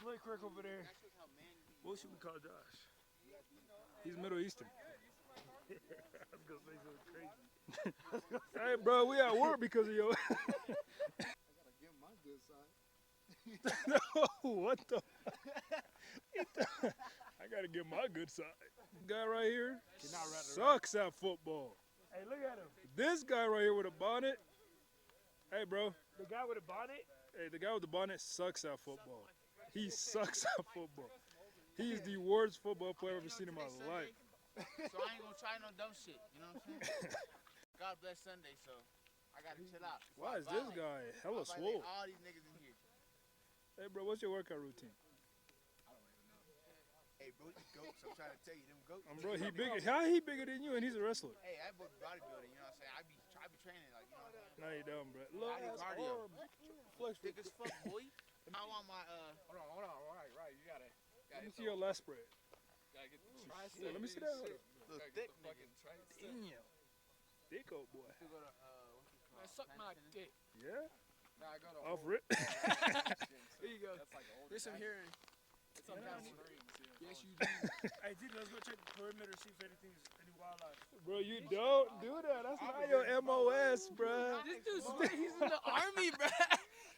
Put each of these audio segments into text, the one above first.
Slick Rick over there. What should we call Josh? He's Middle Eastern. I was gonna say something crazy. Hey, bro, we at work because of your. I gotta give my good side. No, what the? I gotta get my good side. Guy right here sucks at football. Hey, look at him. This guy right here with a bonnet. Hey, bro. The guy with a bonnet? Hey, the guy with the bonnet sucks at football. He sucks at football. He is the worst football player I've ever seen in my life. So I ain't gonna try no dumb shit, you know what I'm saying? God bless Sunday, so I gotta chill out. Why is this guy hella swole? All these niggas in here. Hey, bro, what's your workout routine? I don't even know. Hey, bro, you goats. I'm trying to tell you, them goats. Bro, he bigger. How he bigger than you and he's a wrestler? Hey, that boy bodybuilding, you know what I'm saying? I be training, like, you know what I'm saying? No, you don't, bro. Look, I do cardio. Flex Thick as fuck, boy. I want my, Hold on. Right. You gotta let me see your last spread. gotta get the Yeah, let me see that. little thick nigga. Damn. Thick old boy. To go to, what's it called? Man, suck my dick. Yeah? Nah, I go to Off rip. Here you go. That's like old. There's some hearing. It's on Yeah. strings. Yes, you do. Hey, Didi, let's go check the perimeter, see if anything's any wildlife. Bro, you don't do that. That's not your MOS, bro. This dude's he's in the army, bro.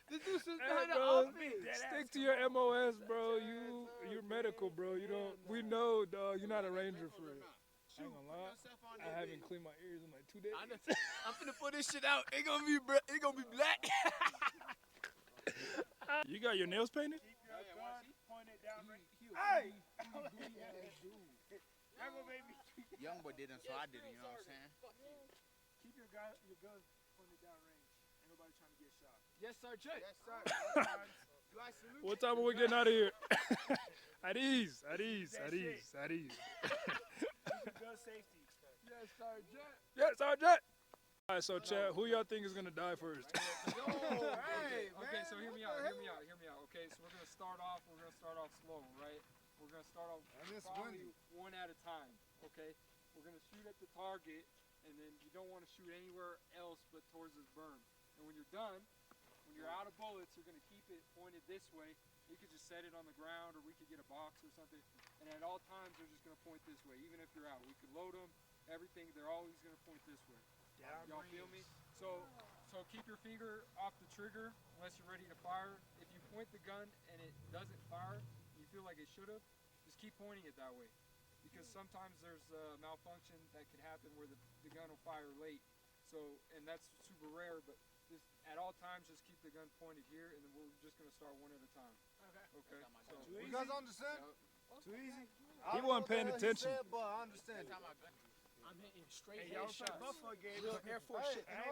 This dude's in Hey, the bro, army. stick to your MOS, bro. You're medical, bro. You don't. We know, dog. You're not a ranger for it. I ain't gonna lie. I haven't cleaned my ears in like 2 days. I'm finna put this shit out. It gonna be black. You got your nails painted? Hey! Young boy did it, so I did it, you know what I'm saying? Keep your gun pointed down range. Ain't nobody trying to get shot. Yes, Sergeant. Yes, sir. Do I salute What time are we getting out of here? At ease. Gun safety. Yes, Sergeant. Yes, Sergeant. All right, so Chad, who y'all think is gonna die first? Hey, okay, so hear me out. Okay, so we're gonna start off slow, right? We're gonna start off probably one at a time. Okay, we're gonna shoot at the target, and then you don't want to shoot anywhere else but towards this berm. And when you're done, when you're out of bullets, you're gonna keep it pointed this way. We could just set it on the ground, or we could get a box or something. And at all times, they're just gonna point this way, even if you're out. We could load them, everything. They're always gonna point this way. Y'all feel me? So keep your finger off the trigger unless you're ready to fire. If you point the gun and it doesn't fire, you feel like it should have, just keep pointing it that way. Because sometimes there's a malfunction that could happen where the gun will fire late. So, and that's super rare, but just at all times, just keep the gun pointed here, and then we're just gonna start one at a time. Okay. So, You guys understand? Too easy. He wasn't paying attention. But I understand. I'm hitting straight Hey, y'all headshots. Buffalo game. Real Air Force shit. And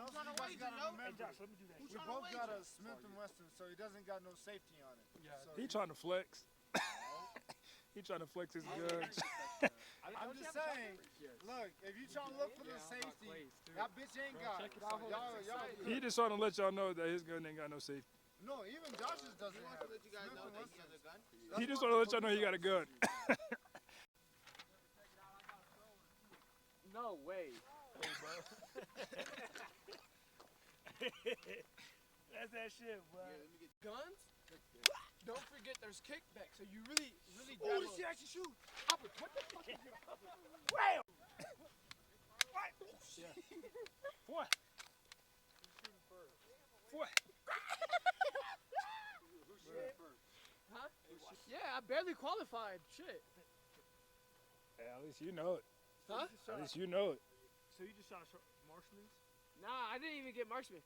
also, you guys gotta remember, Josh, let me do that. we both got a Smith & Wesson, so he doesn't got no safety on it. Yeah. So He trying to flex. He trying to flex his gun. I'm just saying, look, if you trying to look for the safety, that bitch ain't got it. So y'all He just trying to let y'all know that his gun ain't got no safety. no, even Josh's doesn't He wants have to it. let you guys Smith know & that Wesson. he has a gun. He just want to let y'all know he got a gun. No way. That's that shit, bro. Guns? Don't forget there's kickback, so you really Oh, grab this shit actually shoot. what the fuck is your Wham! What? What? Huh? Yeah, I barely qualified. Shit. Hey, at least you know it. Huh? At least you know it. So you just shot marshmans? Nah, I didn't even get marksman.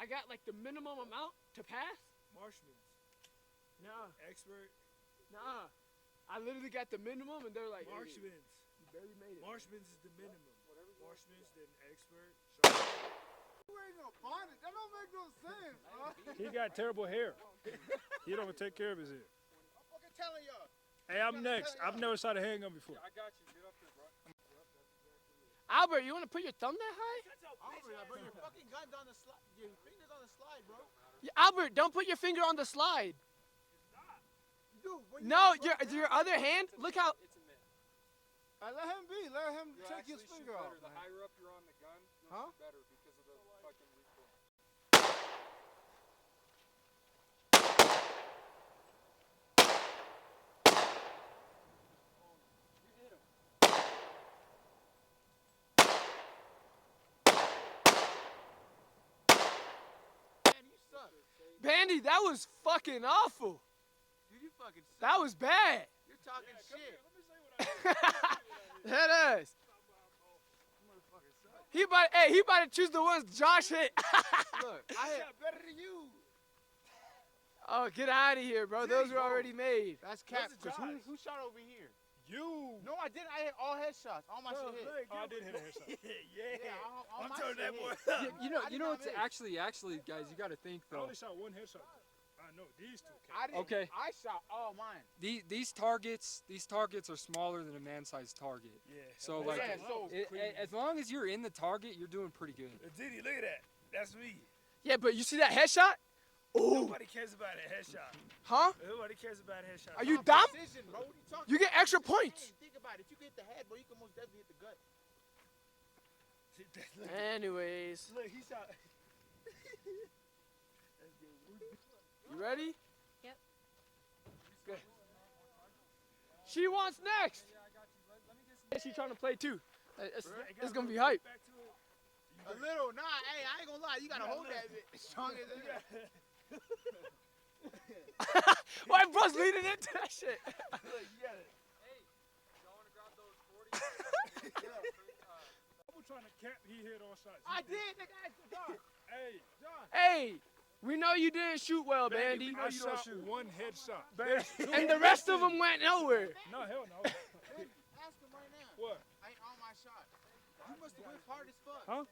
I got like the minimum amount to pass. Marshmans. Nah, Expert. nah. I literally got the minimum, and they're like, hey, Marshmans. you barely made it. Marshmans is the minimum. Marshmans, then expert. You ain't gonna find it. That don't make no sense, bro. He got terrible hair. He don't take care of his hair. I'm fucking telling y'all. Hey, I'm next. I've never shot a handgun before. I got you. Get up there, bro. Albert, you want to put your thumb that high? Bro, your fucking gun's on the slide. Your finger's on the slide, bro. Yeah, Albert, don't put your finger on the slide. Dude, when No, your other hand. Look how. It's a miss. Let him be. Let him You'll take his actually shoot finger better. off. The Man. higher up you're on the gun, you'll Huh? shoot better because of the fucking recoil. Bandy, that was fucking awful. Dude, you fucking suck. That was bad. You're talking shit. That is. He about to choose the ones Josh hit. Look, I shot better than you. Oh, get out of here, bro. Those were already made. That's cap. What's the 'Cause Josh? who shot over here? You. No, I didn't. I hit all headshots. All my shit hit. Oh, I did hit a headshot. Yeah, all I'm my turning shit that boy hit. up. You I did know not what's miss. actually, guys, you got to think I though. only shot one headshot. I know these two. I didn't. Okay. I shot all mine. These targets are smaller than a man-sized target. Yeah. So like, Yeah, so as long as you're in the target, you're doing pretty good. Diddy, look at that. That's me. Yeah, but you see that headshot? Ooh. Nobody cares about a headshot. Huh? Nobody cares about a headshot. Are you My dumb? precision, bro. What you talking You get about? extra points. Hey, think about it. If you can hit the head, bro, you can most definitely hit the gut. Look, Anyways, look, he shot. you ready? Yep. Good. She wants next. She's trying to play too. It's gonna be hype. A little, nah. Hey, I ain't gonna lie. You gotta hold that bit. Strong as that. Why bro's leading into that shit? Look, you got it. Y'all want to grab those 40? I was trying to cap. He hit all shots. I did, nigga. John. Hey, John. Hey, we know you didn't shoot well, Bandy. I shot one headshot. And the rest of them went nowhere. No, hell no. Ask him right now. What? I ain't on my shot. You must have whipped hard as fuck. Huh?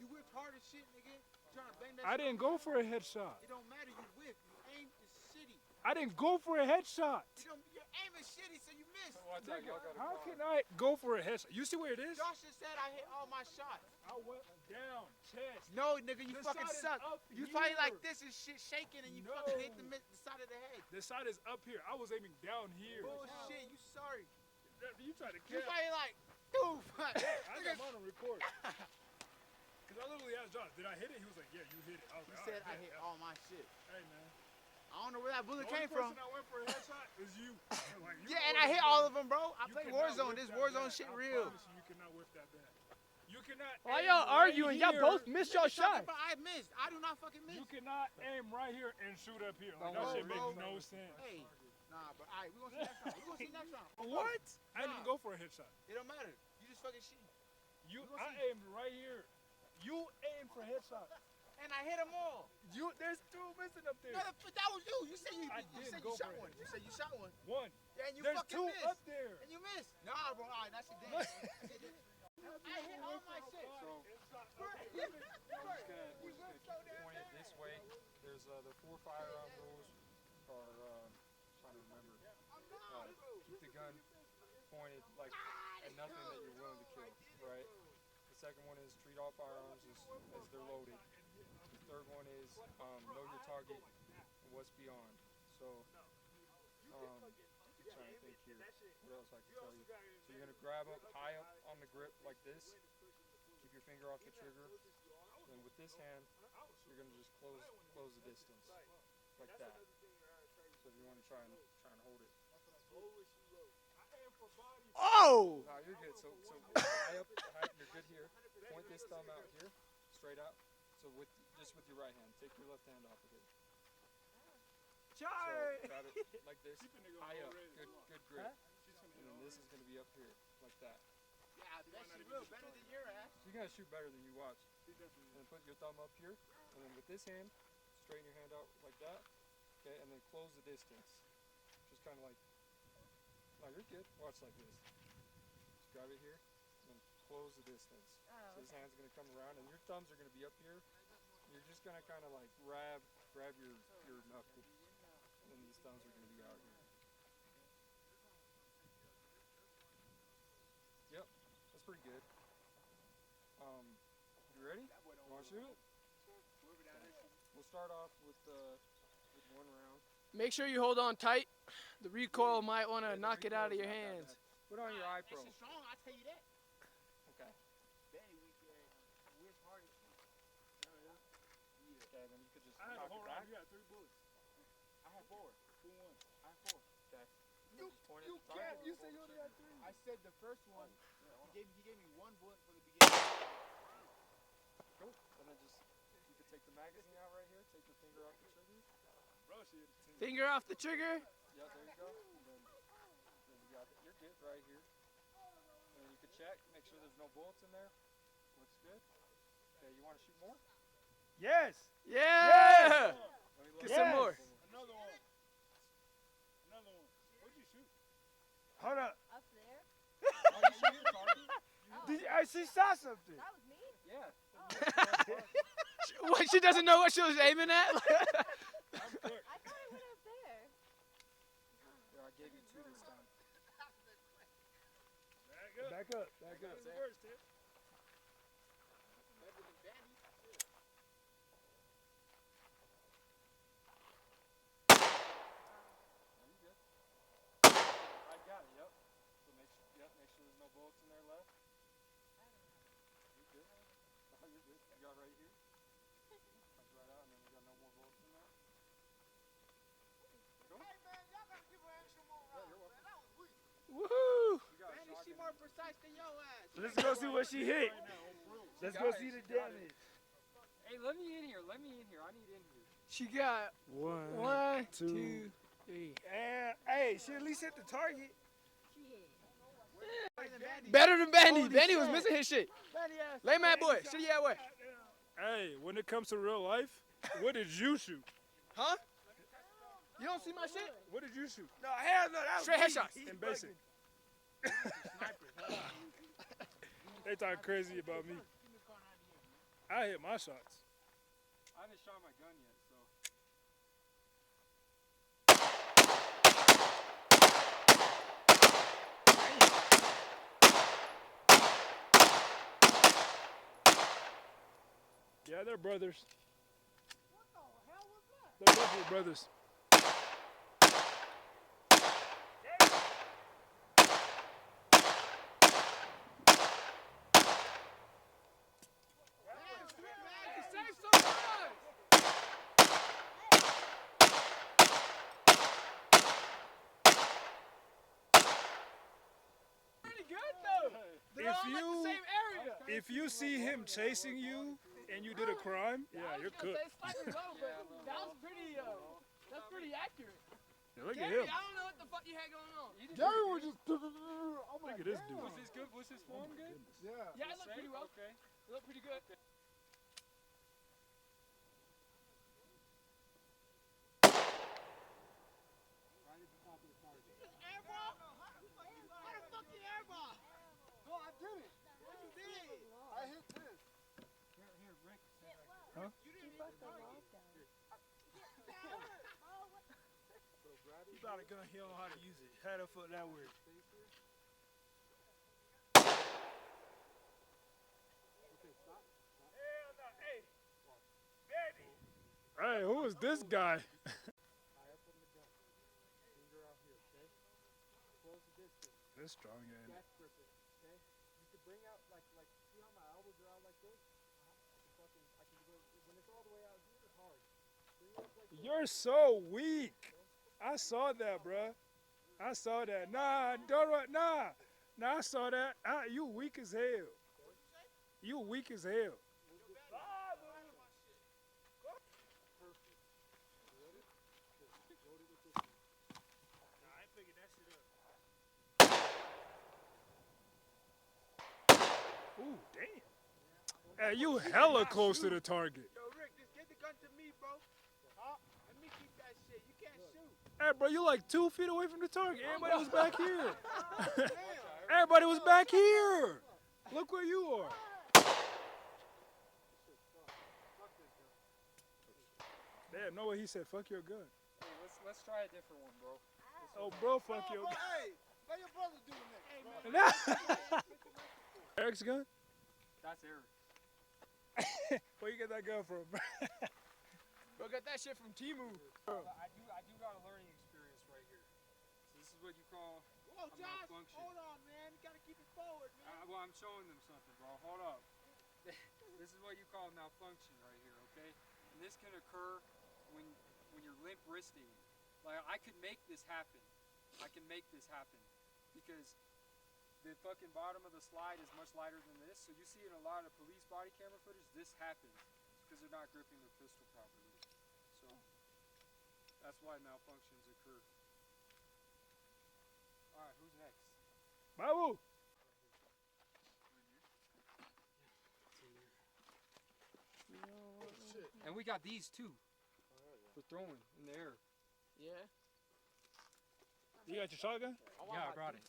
You whipped hard as shit, nigga. Trying to bang that I shit didn't off. go for a headshot. It don't matter. You whipped. You aimed is shitty. I didn't go for a headshot. Your aim is shitty, so you missed. Watch out, y'all got a How car. can I go for a headshot? You see where it is? Josh just said I hit all my shots. I went down, chest. No, nigga, you The fucking shot is suck. up You probably here. like this and shit shaking and you fucking hit the side of the head. The shot is up here. I was aiming down here. Bullshit, you sorry. You tried to You cap. probably like, dude, fuck. I got mine on record. Because I literally asked Josh, did I hit it? He was like, yeah, you hit it. I was He like, said all I right, hit yeah. all my shit. Hey, man. I don't know where that bullet The only came from. person I went for a headshot is you. Like, you Yeah, and always I hit win. all of them, bro. I You play cannot Warzone. whip This that Warzone bad. shit I real. promise you cannot whip that bad. You cannot Why aim y'all right arguing? Y'all here. both missed your Nigga talking shot. about I missed. I do not fucking miss. You cannot aim right here and shoot up here. Like, that Don't shit worry, makes bro. no sense. Hey, nah, but alright, we gonna see next round. We gonna see next round. What? I didn't even Nah. go for a headshot. It don't matter. You just fucking shit. I aimed right here. You aimed for a headshot. And I hit them all. There's two missing up there. No, but that was you. You said you I said didn't you go shot for one. it. You said you shot one. One. Yeah, and you There's fucking two missed. up there. And you missed. Nah, bro. Alright, that's your damn. I hit all my shit. So Yeah. we're just gonna point it this way. There's the 4 firearm rules are trying to remember. Keep the gun pointed like at nothing that you're willing to kill, right? The second one is treat all firearms as they're loaded. The third one is know your target and what's beyond. So trying to think here. What else I can tell you? So you're gonna grab up high up on the grip like this. Keep your finger off the trigger. And with this hand, you're gonna just close the distance like that. So if you want to try and hold it. Oh! No, you're good. So high up, you're good here. Point this thumb out here, straight out. So just with your right hand, take your left hand off of it. So grab it like this, high up, good grip. And then this is gonna be up here, like that. Yeah, that shit real better than your ass. So you're gonna shoot better than you watch. And then put your thumb up here, and then with this hand, straighten your hand out like that. Okay, and then close the distance. Just kind of like, no, you're good. Watch like this. Just grab it here, and then close the distance. So this hand's gonna come around, and your thumbs are gonna be up here. You're just gonna kind of like grab your knuckle, and then these thumbs are gonna be out here. Yep, that's pretty good. You ready? Want to shoot it? We'll start off with one round. Make sure you hold on tight. The recoil might want to knock it out of your hands. Put on your eye That pro. shit strong, I tell you that. Okay. Very weak, weird party. Okay, then you could just I had a knock whole it round. back. You had 3 bullets. I had 4. Who won? I had 4. Okay. You Point at the target. You said you only had 3. I said the first one. He gave me 1 bullet for the beginning. Cool. And then just you could take the magazine out right here. take the finger off the trigger. Bro, she hit the team. Finger off the trigger. Yeah, there you go. And then you got it. You're good right here. And you can check, make sure there's no bullets in there. Looks good. Okay, you want to shoot more? Yes. Yeah. Let me look. Get some Yes. more. Another one. Another one. What'd you shoot? Hold up. Up there? Oh, you shoot your target? I see saw something. That was me? Yeah. What? She doesn't know what she was aiming at. I'm cooked. I thought it went up there. Here, I gave you 2 this time. Back up. Back up. That's the worst, Ted. Are you good? I got it, yep. So make sure there's no bullets in there left. You're good. Oh, you're good. You got right here. Comes right out, and then we got no more bullets in there. Cool. Hey man, y'all gotta give her extra more Yeah, you're rounds, welcome. man. That was weak. Woohoo! You got a Manny, she shotgun. more precise than your ass. Let's go see what she hit. Let's go got see it, the she got it. damage. Hey, let me in here. Let me in here. I need in here. She got One. 1, two. 2, 3. And hey, she at least hit the target. Better than Bandy. Holy Bandy was shit. missing his shit. Manny ass. Lay mad boy. Shitty ass way. Hey, when it comes to real life, what did you shoot? Huh? You don't see my shit? What did you shoot? No, hell no. That was Straight weak. headshots. He In basic. fucking- They talk crazy about me. I hit my shots. I haven't shot my gun yet, so. Yeah, they're brothers. What the hell was that? They're definitely brothers. Save some lives. Pretty good though. They're If all in like you- the same area. If you see him chasing you and you did a crime, yeah, I was you're gonna cooked. say slightly low, but that was pretty. That's pretty accurate. Yeah, look at Gary, him. I don't know what the fuck you had going on. You did Gary pretty was good. just. Oh my Look at this God. dude. Was this good? Was his form good? Yeah. Yeah, it looked pretty well. Okay. It looked pretty good. Airball? What the fuck you airball? No, I did it. What you did? I hit this. Here, Rick. He bought a gun. He don't know how to use it. How the fuck that work? Hey, who is this guy? This strong guy. You could bring out like see how my elbows are out like this? I can go when it's all the way out here, it's hard. Bring it up like this. You're so weak. I saw that, bruh. I saw that. Nah, don't run. Nah. Nah, I saw that. You weak as hell. You weak as hell. Ooh, damn. Hey, you hella close to the target. Yo, Rick, just get the gun to me, bro. Let me keep that shit. You can't shoot. Hey, bro, you like 2 feet away from the target. Everybody was back here. Damn. Everybody was back here. Look where you are. Damn, no way he said, fuck your gun. Hey, let's try a different one, bro. Oh, bro, fuck your gun. Hey, let your brother do the next. Hey, man. Eric's gun? That's Eric. Where you get that gun from, bro? Bro, got that shit from Timu. But I do got a learning experience right here. So this is what you call Whoa, a Josh, malfunction. hold on, man. You gotta keep it forward, man. Well, I'm showing them something, bro. Hold up. This is what you call a malfunction right here, okay? And this can occur when you're limp wristing. Like I could make this happen. I can make this happen because the fucking bottom of the slide is much lighter than this. So you see in a lot of police body camera footage, this happens because they're not gripping their pistol properly. So that's why malfunctions occur. All right, who's next? Babu! And we got these too for throwing in the air. Yeah. You got your shotgun? Yeah, I brought it.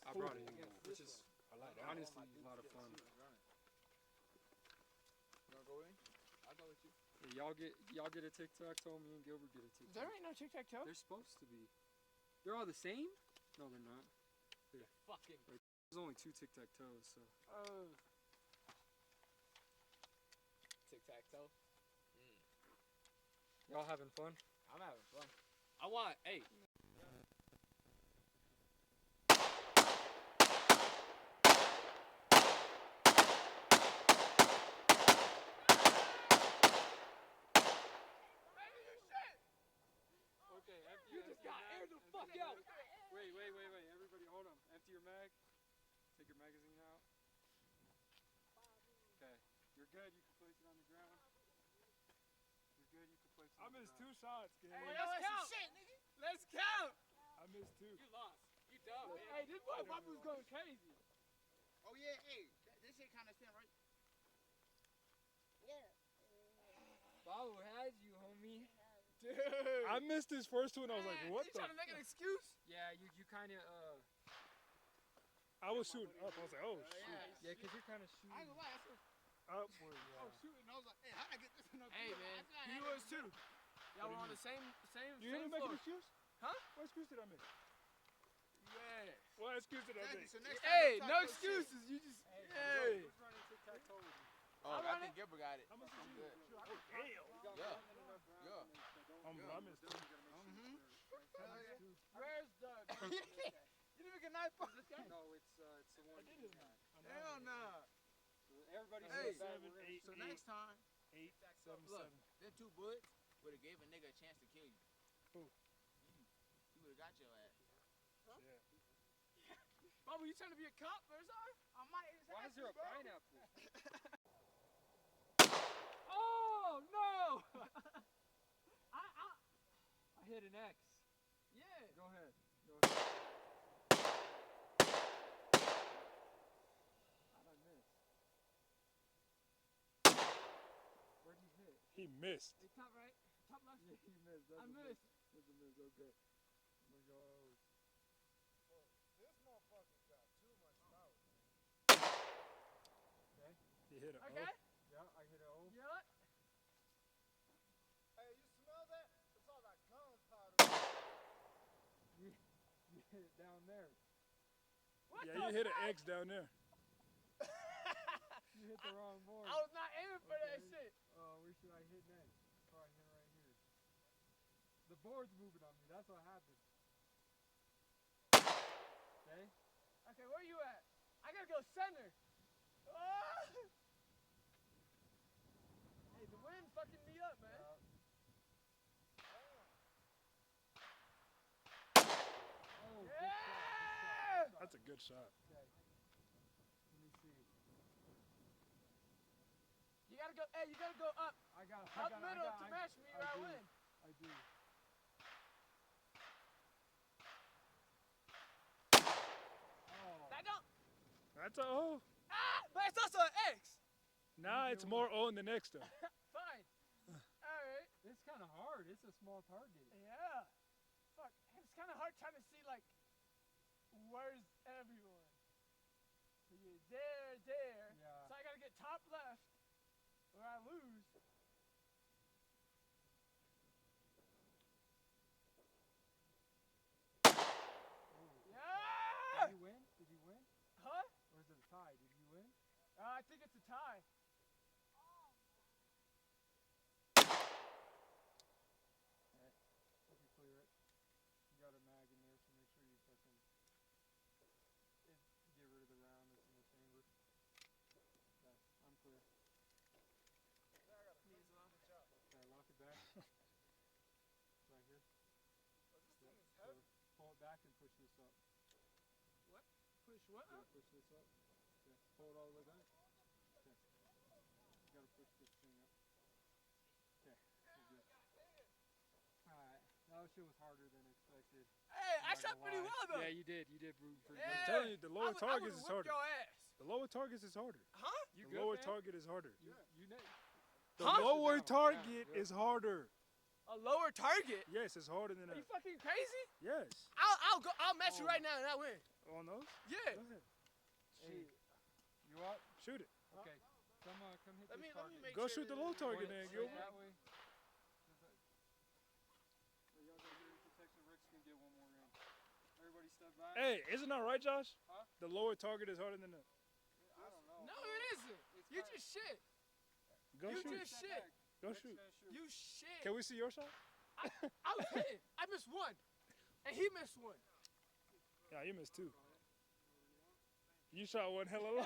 Which is I like that. honestly a lot of fun. You wanna go in? I'll go with you. Yeah, y'all get a tic-tac-toe. Me and Gilbert get a tic-tac. There ain't no tic-tac-toe. They're supposed to be. They're all the same? No, they're not. Fucking. There's only 2 tic-tac-toes, so. Oh. Tic-tac-toe. Y'all having fun? I'm having fun. I want, hey. Okay, You just got aired the fuck out. Wait. Everybody, hold on. Empty your mag. Take your magazine out. Okay. You're good. You can place it on the ground. You're good. You can place it I on the missed ground. 2 shots, gang. Hey, let's count. Let's count. I missed 2. You lost. You dumb. Hey, this boy Babu's going crazy. Oh yeah, hey, this shit kind of stand right. Babu has you, homie. Dude. I missed his first 2 and I was like, what you the? trying to make an excuse? Yeah, you kind of, I was shooting up. I was like, oh, shoot. yeah, because you're kind of I shooting. ain't gonna lie, I Upward, was shooting. I was like, hey, how'd I get this in the Hey, field? man. I thought I He had was it. too. Y'all were on the same You hear me floor. making excuse? Huh? What excuse did I make? Yeah. What excuse did I Thank make? you. So next time Hey, don't no talk your shit. excuses. You just, hey. Who's running tic-tac-toe with you? Oh, I'm I on think Gilbert got it. How much I'm did good. you? Damn. Yeah. Yeah. I missed 2. Mm-hmm. Where's the? You didn't even get 9 points. No, it's the one you got. Hell nah. So everybody's Hey, in the back. 7, 8, So next time, 8, 7, look, 7. them 2 bullets would have gave a nigga a chance to kill you. Who? He would have got your ass. Babu, you trying to be a cop or something? I might. Why is there a pineapple? Oh no! I hit an X. Yeah. Go ahead. How'd I miss? Where'd you hit? He missed. Hey, top right, top left. Yeah, you missed. That's I a miss. missed. That's a miss. Okay. Oh my God. He hit it. Okay. Yeah, I hit an O. You know what? You hit it down there. What Yeah, the you hit an fuck? X down there. You hit the wrong board. I was not aiming for that Okay. shit. Where should I hit next? Probably hit right here. The board's moving on me. That's what happened. Okay. Okay, where you at? I gotta go center. Ah! Hey, the wind fucking me up, man. Oh, good Yeah! shot. That's a good shot. Okay. Let me see. You gotta go. Hey, you gotta go up, middle to match me, or I win. I do. Oh. I don't. That's a O. But it's also an X. Nah, it's more O in the next though. Fine. All right. It's kind of hard. It's a small target. Yeah. Fuck. It's kind of hard trying to see like where's everyone. So you're there. Yeah. So I gotta get top left, or I lose. Yeah. Did you win? Did you win? Huh? Or is it a tie? Did you win? I think it's a tie. You can clear it. You got a mag in there, so make sure you fucking get rid of the round that's in the chamber. Okay, I'm clear. Me as well. Okay, lock it back. Right here. So pull it back and push this up. Push what Yeah, up? push this up. Okay, pull it all the way back. Okay. You gotta push this thing up. Okay, we're good. shit was harder than expected. Hey, I Not shot gonna pretty lie. well though. Yeah, you did. You did pretty Yeah. good. I'm telling you, the lower targets is harder. Your ass. The lower targets is harder. Huh? You The good, lower man? target is harder. You know. The Huh? lower Down, target yeah. is harder. A lower target? Yes, it's harder than Are you that. fucking crazy? Yes. I'll match you right now and I win. On those? Yeah. Go ahead. Hey, you up? Shoot it. Okay. Come hit Let this me target. make Go sure shoot the that low it- target Point then, straight Gilbert. that way. Y'all got your protection. Rick's gonna get one more in. Everybody step back. Hey, isn't that right, Josh? Huh? The lower target is harder than the. I don't know. No, it isn't. You just shit. Go You shoot. just shit. Go Rick's shoot. gonna shoot. You shit. Can we see your shot? I was hitting. I missed one. And he missed one. Yeah, you missed two. You shot one hella low.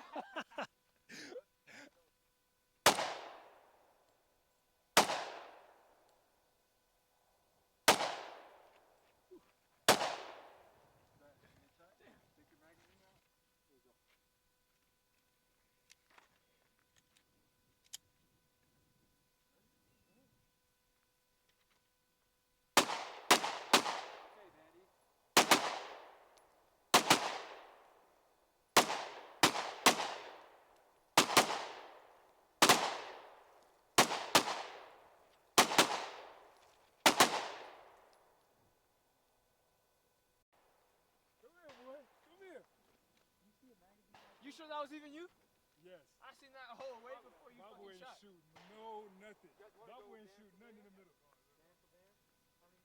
Take your magazine out. There we go. Okay, Daddy. Come here, boy. Come here. You sure that was even you? Yes. I seen that whole way before you My boy fucking ain't shot. shooting. No, nothing. My boy ain't shooting nothing in the middle.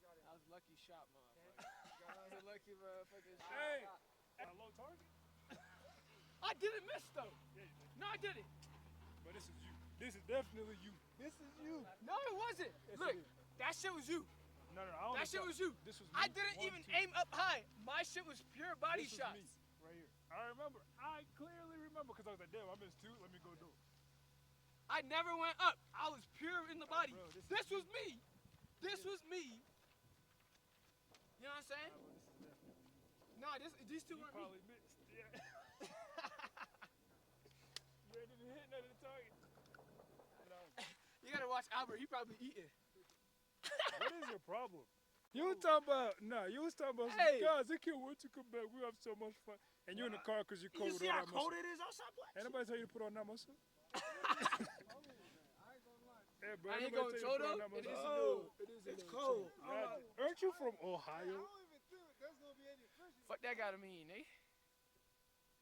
That was a lucky shot, motherfucker. That was a lucky motherfucking shot. Hey, a low target? I didn't miss though. Yeah, you did. No, I didn't. But this is you. This is definitely you. This is you. No, it wasn't. Yes, Look, it is. that shit was you. No, I don't That shit was you. This was me. I didn't One, even two. aim up high. My shit was pure body This was shots. me, right here. I remember. I clearly remember because I was like, damn, I missed two. Let me go do it. I never went up. I was pure in the body. bro, this This was me. This was me. You know what I'm saying? No, these two You weren't me. probably missed. Yeah. You didn't hit none of the target. You gotta watch Albert. He probably eating. What is your problem? You was talking about, you was talking about, Hey. guys, I can't wait to come back. We have so much fun. And you're in the car because you're cold You with see all how that cold muscle. it is outside, Black? Ain't nobody tell you to put on that muscle? Yeah, bro, I ain't ain't going nobody tell you to put Chodo. on that It is a muscle. little. It is a It's little cold. Chodo. Yeah, aren't you from Ohio? Fuck that gotta mean, eh?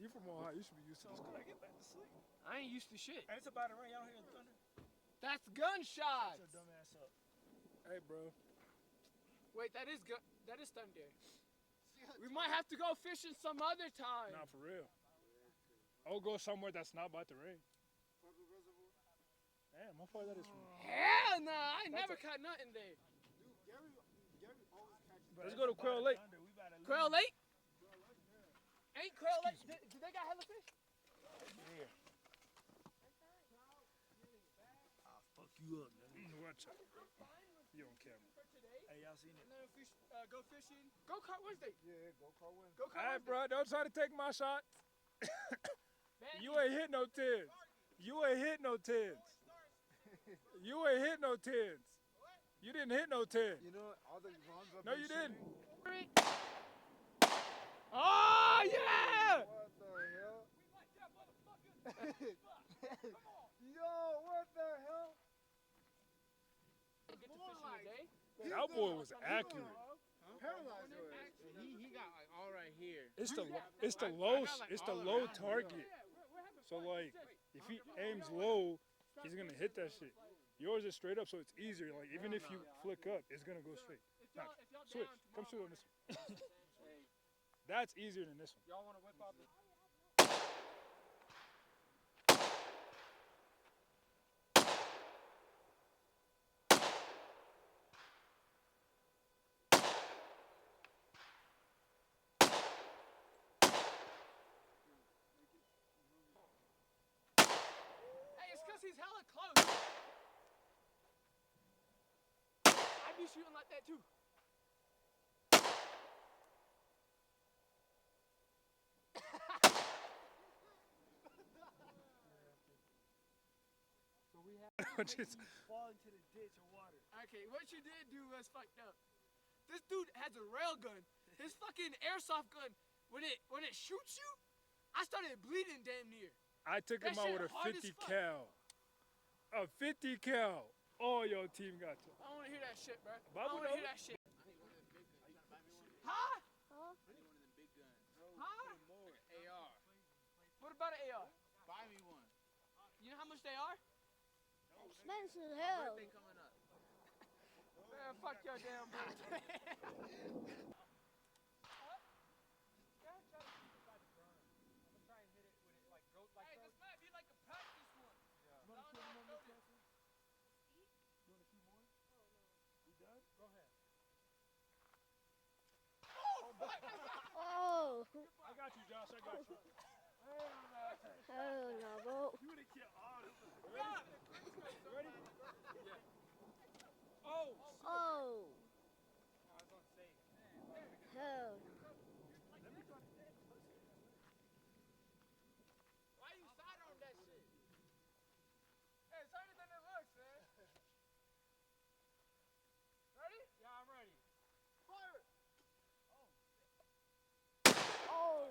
You from Ohio. You should be used to this. I get back to sleep. I ain't used to shit. And it's about to rain. Y'all hear the thunder? That's gunshots. Shut your dumb ass up. Hey, bro. Wait, that is thunder. We might have to go fishing some other time. Nah, for real. I'll go somewhere that's not about to rain. Damn, how far that is from? Hell nah, I never caught nothing there. Let's go to Quail Lake. Thunder, we about to Quail Lake? Ain't Quail Lake? Did they got hella fish? I'll fuck you up, nigga. Watch out. You on camera. Hey, y'all seen it? And then go fishing. Go kart Wednesday. Yeah, go car win. Go kart Hey, Wednesday. bro, don't try to take my shot. Man, You ain't hit no tens. You ain't hit no tens. You ain't hit no tens. You didn't hit no ten. You know all the runs up. No, you didn't. Oh yeah! What the hell? Yo, what the hell? Get to fishing today. That boy was accurate. Paralyzed her. He got like all right here. It's the I low got, like, it's the all low around target. So like if he aims low, he's gonna hit that shit. Yours is straight up, so it's easier. Like even if you flick up, it's gonna go straight. Nah, switch. Come shoot on this one. That's easier than this one. Y'all want to whip out the... Hey, it's because he's hella close. I be shooting like that too. Just- Fall into the ditch of water. Okay, what you did do was fucked up. This dude has a rail gun. His fucking airsoft gun, when it shoots you, I started bleeding damn near. I took him That out shit with a hard as 50 fuck. cal. A 50 cal. All your team got to. I don't want to hear that shit, bro. I Babu don't want to hear know. that shit. I need one of them big guns. You trying to buy me one? Huh? Huh? I need one of them big guns. Huh? Like an AR. What about an AR? Buy me one. You know how much they are? Expensive as hell. Birthday coming up. Man, fuck your damn birthday. Hey, this might be like a practice one. No, no, Oh. I got you, Josh. I got you. Hell no, bro. You would have killed all of them. Ready? Oh, Oh. I was gonna say. Hell no. Why you side on that shit? Hey, it's harder than it looks, man. Ready? Yeah, I'm ready. Fire it. Oh.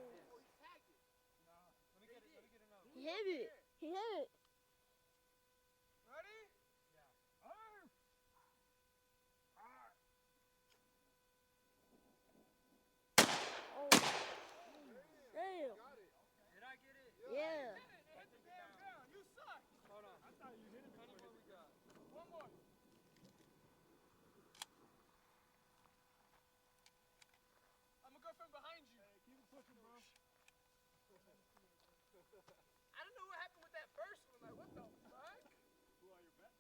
Let me get another. He hit it. He hit it. Ready? Oh. Damn. Did I get it? Yeah. It hit the damn ground. You suck. Hold on. I thought you hit him. How many more we got? One more. I'm gonna go from behind you. Hey, keep it pushing, bro. I don't know what happened with that first one. Like, what the fuck? Who are your back?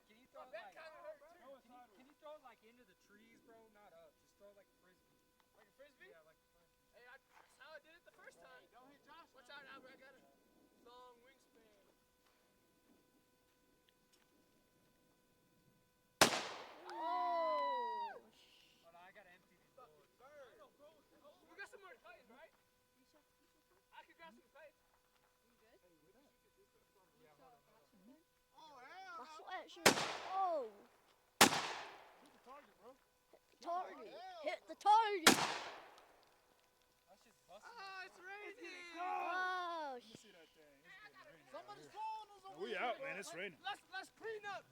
Can you throw My it back like, kind of hurt too. Throw it sideways. can you throw it like into the trees, bro? Not up. Just throw it like a frisbee. Like a frisbee? Yeah, like a frisbee. Hey, that's how I did it the first time. Don't hit Josh. Watch out, Albert. I got a long wingspan. Oh. Hold on, I gotta empty these bullets. I know, bro. We got some more plays, right? I could grab some plays. Oh, hell. My sweatshirt. Oh. Hit the target, bro. Target. Hit the target. That's just busting. Oh, it's raining. Oh. Let me see that thing. It's getting raining out Somebody's here. calling us over We here. out, man. It's raining. Let's clean up.